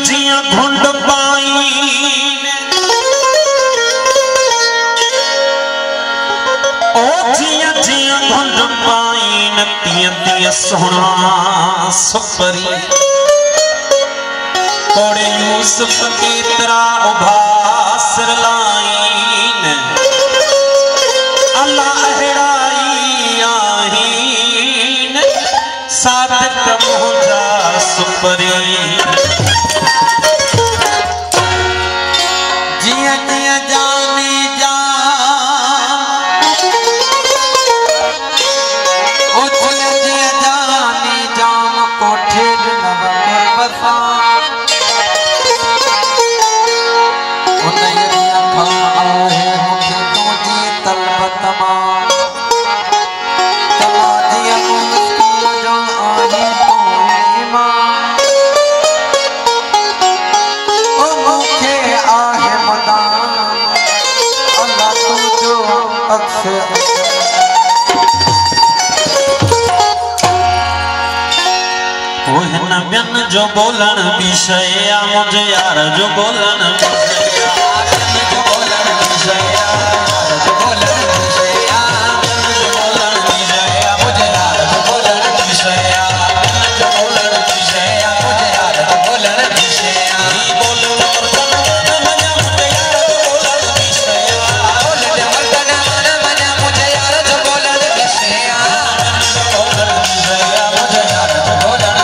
जिया घुंड पाई ओ जिया जिया घुंड पाई तिया तिया सोना सुपरी कोड़े यूसुफ की तरह उभासर लाइन अल्लाह अहड़ाई आहीन सादक मुझा सुपरी जिया जिया जाने जा ओ जिया जिया जाने जान कोठे नव बसा जो बोलन विषय मुझे यार जो बोलन जो बोलन विषय जो बोलन विषय जो बोलन विषय मुझे यार जो बोलन विषय जो बोलन विषय मुझे यार जो बोलन विषय बोलन मजा मुझे यार जो बोलन विषय बोलन मजा मुझे यार जो बोलन विषय बोलन विषय मुझे यार जो बोलन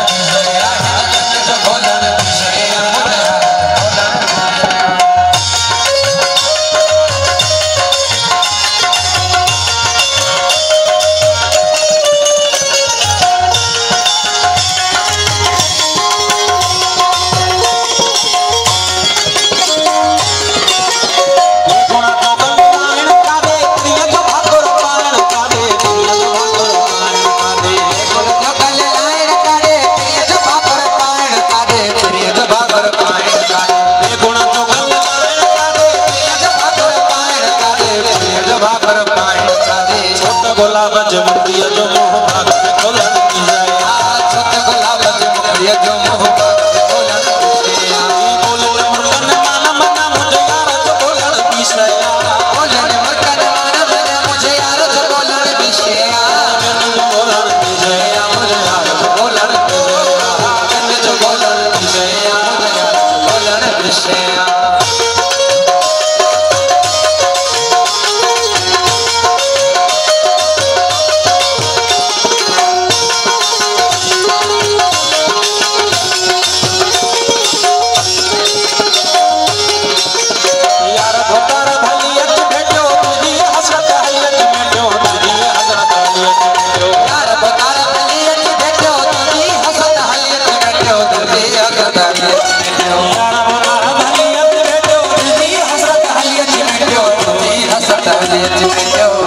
Yo